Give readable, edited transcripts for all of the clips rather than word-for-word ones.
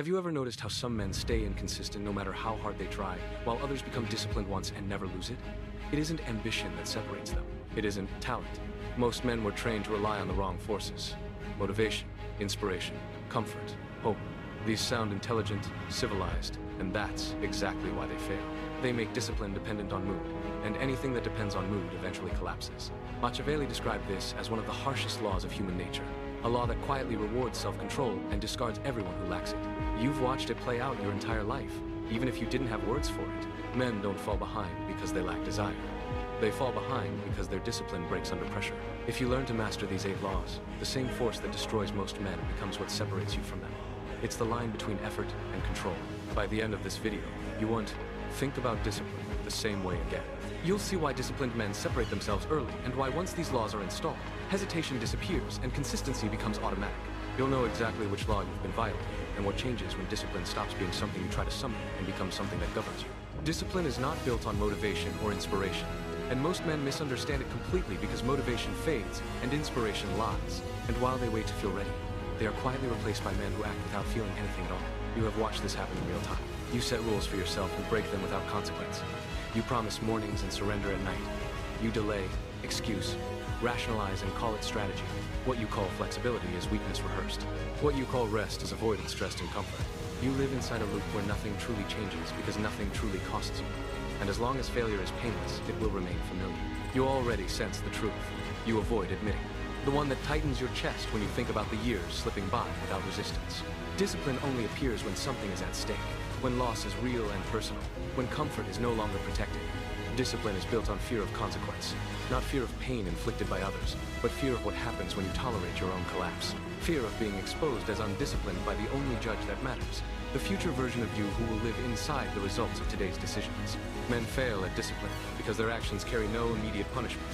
Have you ever noticed how some men stay inconsistent no matter how hard they try, while others become disciplined once and never lose it? It isn't ambition that separates them. It isn't talent. Most men were trained to rely on the wrong forces. Motivation, inspiration, comfort, hope. These sound intelligent, civilized, and that's exactly why they fail. They make discipline dependent on mood, and anything that depends on mood eventually collapses. Machiavelli described this as one of the harshest laws of human nature, a law that quietly rewards self-control and discards everyone who lacks it. You've watched it play out your entire life, even if you didn't have words for it. Men don't fall behind because they lack desire. They fall behind because their discipline breaks under pressure. If you learn to master these 8 laws, the same force that destroys most men becomes what separates you from them. It's the line between effort and control. By the end of this video, you won't think about discipline the same way again. You'll see why disciplined men separate themselves early, and why once these laws are installed, hesitation disappears and consistency becomes automatic. You'll know exactly which law you've been violating, and what changes when discipline stops being something you try to summon and becomes something that governs you. Discipline is not built on motivation or inspiration, and most men misunderstand it completely because motivation fades and inspiration lies. And while they wait to feel ready, they are quietly replaced by men who act without feeling anything at all. You have watched this happen in real time. You set rules for yourself and break them without consequence. You promise mornings and surrender at night. You delay, excuse, rationalize, and call it strategy. What you call flexibility is weakness rehearsed. What you call rest is avoidance dressed in comfort. You live inside a loop where nothing truly changes because nothing truly costs you. And as long as failure is painless, it will remain familiar. You already sense the truth. You avoid admitting. The one that tightens your chest when you think about the years slipping by without resistance. Discipline only appears when something is at stake, when loss is real and personal, when comfort is no longer protected. Discipline is built on fear of consequence, not fear of pain inflicted by others, but fear of what happens when you tolerate your own collapse. Fear of being exposed as undisciplined by the only judge that matters, the future version of you who will live inside the results of today's decisions. Men fail at discipline because their actions carry no immediate punishment.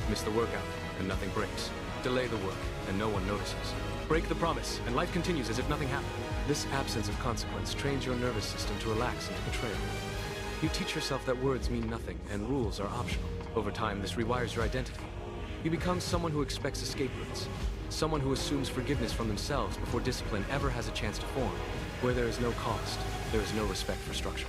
Miss the workout, and nothing breaks. Delay the work, and no one notices. Break the promise, and life continues as if nothing happened. This absence of consequence trains your nervous system to relax into betrayal. You teach yourself that words mean nothing, and rules are optional. Over time, this rewires your identity. You become someone who expects escape routes, someone who assumes forgiveness from themselves before discipline ever has a chance to form. Where there is no cost, there is no respect for structure.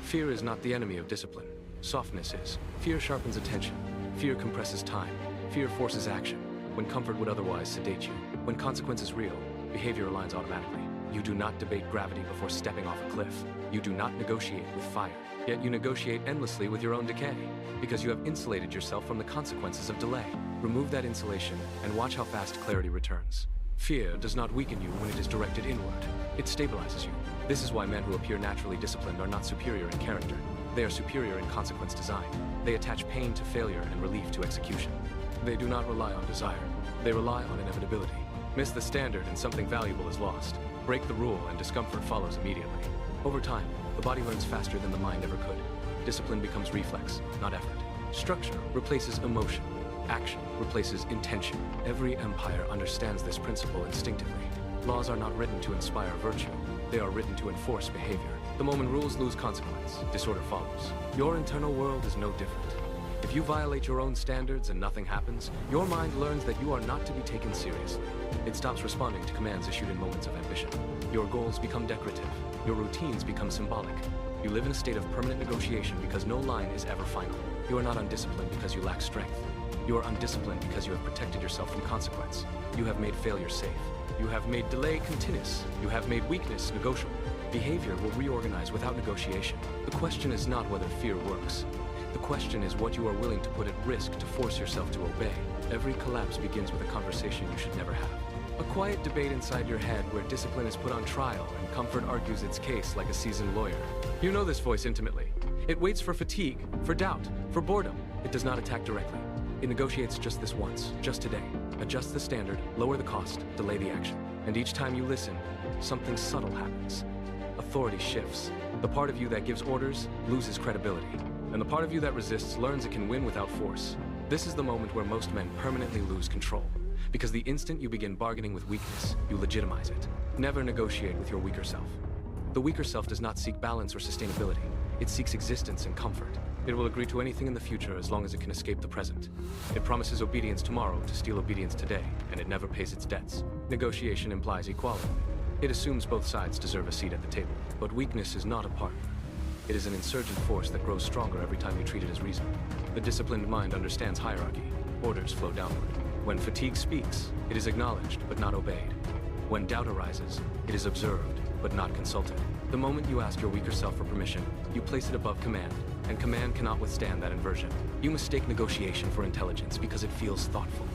Fear is not the enemy of discipline. Softness is. Fear sharpens attention. Fear compresses time. Fear forces action, when comfort would otherwise sedate you. When consequence is real, behavior aligns automatically. You do not debate gravity before stepping off a cliff. You do not negotiate with fire. Yet you negotiate endlessly with your own decay, because you have insulated yourself from the consequences of delay. Remove that insulation and watch how fast clarity returns. Fear does not weaken you when it is directed inward. It stabilizes you. This is why men who appear naturally disciplined are not superior in character. They are superior in consequence design. They attach pain to failure and relief to execution. They do not rely on desire. They rely on inevitability. Miss the standard and something valuable is lost. Break the rule and discomfort follows immediately. Over time, the body learns faster than the mind ever could. Discipline becomes reflex, not effort. Structure replaces emotion. Action replaces intention. Every empire understands this principle instinctively. Laws are not written to inspire virtue. They are written to enforce behavior. The moment rules lose consequence, disorder follows. Your internal world is no different. If you violate your own standards and nothing happens, your mind learns that you are not to be taken seriously. It stops responding to commands issued in moments of ambition. Your goals become decorative. Your routines become symbolic. You live in a state of permanent negotiation because no line is ever final. You are not undisciplined because you lack strength. You are undisciplined because you have protected yourself from consequence. You have made failure safe. You have made delay continuous. You have made weakness negotiable. Behavior will reorganize without negotiation. The question is not whether fear works. The question is what you are willing to put at risk to force yourself to obey. Every collapse begins with a conversation you should never have. A quiet debate inside your head where discipline is put on trial and comfort argues its case like a seasoned lawyer. You know this voice intimately. It waits for fatigue, for doubt, for boredom. It does not attack directly. It negotiates just this once, just today. Adjust the standard, lower the cost, delay the action. And each time you listen, something subtle happens. Authority shifts. The part of you that gives orders loses credibility. And the part of you that resists learns it can win without force. This is the moment where most men permanently lose control. Because the instant you begin bargaining with weakness, you legitimize it. Never negotiate with your weaker self. The weaker self does not seek balance or sustainability. It seeks existence and comfort. It will agree to anything in the future as long as it can escape the present. It promises obedience tomorrow to steal obedience today, and it never pays its debts. Negotiation implies equality. It assumes both sides deserve a seat at the table. But weakness is not a partner. It is an insurgent force that grows stronger every time you treat it as reason. The disciplined mind understands hierarchy. Orders flow downward. When fatigue speaks, it is acknowledged but not obeyed. When doubt arises, it is observed but not consulted. The moment you ask your weaker self for permission, you place it above command, and command cannot withstand that inversion. You mistake negotiation for intelligence because it feels thoughtful.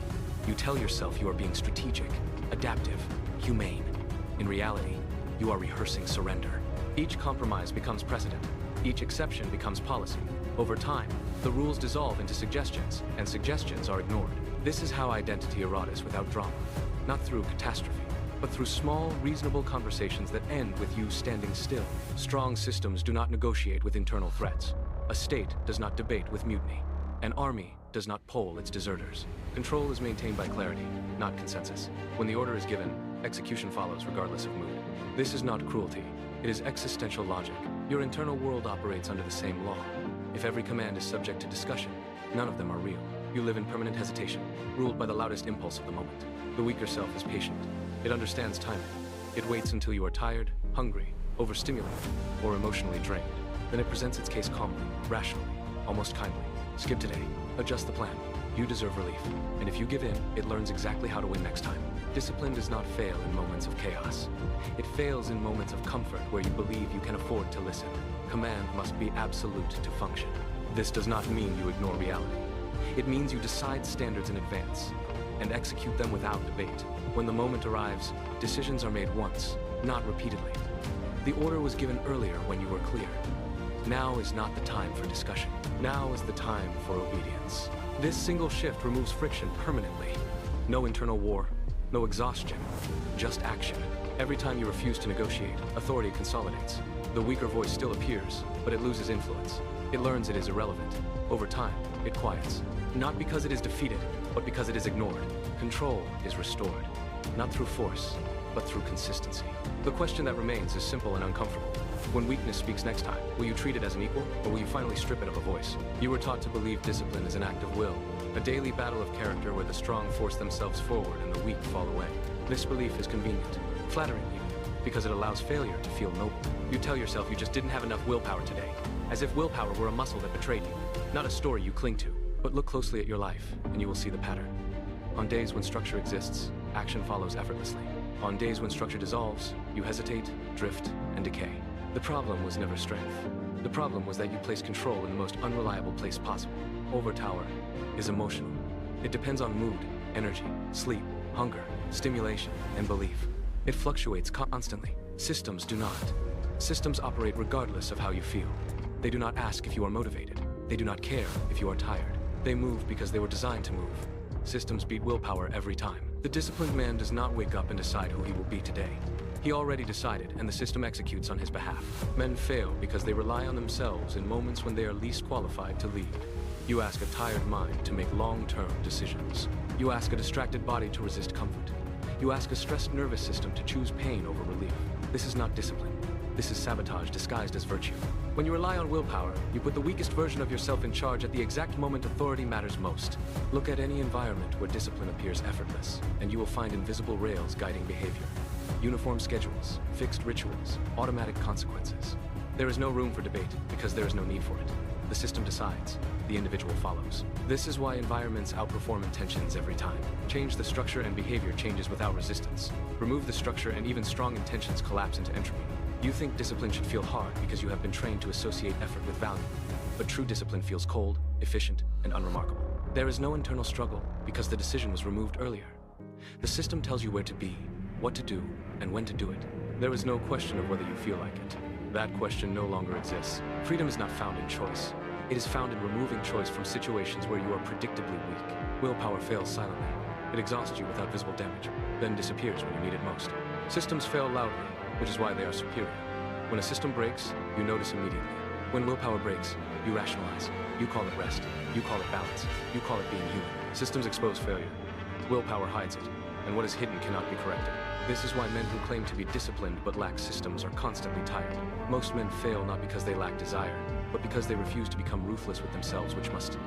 You tell yourself you are being strategic, adaptive, humane. In reality, you are rehearsing surrender. Each compromise becomes precedent. Each exception becomes policy. Over time, the rules dissolve into suggestions, and suggestions are ignored. This is how identity erodes without drama, not through catastrophe, but through small, reasonable conversations that end with you standing still. Strong systems do not negotiate with internal threats. A state does not debate with mutiny. An army does not poll its deserters. Control is maintained by clarity, not consensus. When the order is given, execution follows regardless of mood. This is not cruelty. It is existential logic. Your internal world operates under the same law. If every command is subject to discussion, none of them are real. You live in permanent hesitation, ruled by the loudest impulse of the moment. The weaker self is patient. It understands timing. It waits until you are tired, hungry, overstimulated, or emotionally drained. Then it presents its case calmly, rationally, almost kindly. Skip today. Adjust the plan. You deserve relief. And if you give in, it learns exactly how to win next time. Discipline does not fail in moments of chaos. It fails in moments of comfort where you believe you can afford to listen. Command must be absolute to function. This does not mean you ignore reality. It means you decide standards in advance and execute them without debate. When the moment arrives, decisions are made once, not repeatedly. The order was given earlier when you were clear. Now is not the time for discussion. Now is the time for obedience. This single shift removes friction permanently. No internal war, no exhaustion, just action. Every time you refuse to negotiate, authority consolidates. The weaker voice still appears, but it loses influence. It learns it is irrelevant. Over time, it quiets. Not because it is defeated, but because it is ignored. Control is restored, not through force, but through consistency. The question that remains is simple and uncomfortable. When weakness speaks next time, will you treat it as an equal, or will you finally strip it of a voice? You were taught to believe discipline is an act of will, a daily battle of character where the strong force themselves forward and the weak fall away. This belief is convenient, flattering even, because it allows failure to feel noble. You tell yourself you just didn't have enough willpower today, as if willpower were a muscle that betrayed you, not a story you cling to. But look closely at your life, and you will see the pattern. On days when structure exists, action follows effortlessly. On days when structure dissolves, you hesitate, drift, and decay. The problem was never strength. The problem was that you placed control in the most unreliable place possible. Overpower is emotional. It depends on mood, energy, sleep, hunger, stimulation, and belief. It fluctuates constantly. Systems do not. Systems operate regardless of how you feel. They do not ask if you are motivated. They do not care if you are tired. They move because they were designed to move. Systems beat willpower every time. The disciplined man does not wake up and decide who he will be today. He already decided, and the system executes on his behalf. Men fail because they rely on themselves in moments when they are least qualified to lead. You ask a tired mind to make long-term decisions. You ask a distracted body to resist comfort. You ask a stressed nervous system to choose pain over relief. This is not discipline. This is sabotage disguised as virtue. When you rely on willpower, you put the weakest version of yourself in charge at the exact moment authority matters most. Look at any environment where discipline appears effortless, and you will find invisible rails guiding behavior. Uniform schedules, fixed rituals, automatic consequences. There is no room for debate because there is no need for it. The system decides, the individual follows. This is why environments outperform intentions every time. Change the structure and behavior changes without resistance. Remove the structure and even strong intentions collapse into entropy. You think discipline should feel hard because you have been trained to associate effort with value. But true discipline feels cold, efficient, and unremarkable. There is no internal struggle because the decision was removed earlier. The system tells you where to be, what to do, and when to do it. There is no question of whether you feel like it. That question no longer exists. Freedom is not found in choice. It is found in removing choice from situations where you are predictably weak. Willpower fails silently. It exhausts you without visible damage, then disappears when you need it most. Systems fail loudly, which is why they are superior. When a system breaks, you notice immediately. When willpower breaks, you rationalize. You call it rest. You call it balance. You call it being human. Systems expose failure. Willpower hides it, and what is hidden cannot be corrected. This is why men who claim to be disciplined but lack systems are constantly tired. Most men fail not because they lack desire, but because they refuse to become ruthless with themselves, which must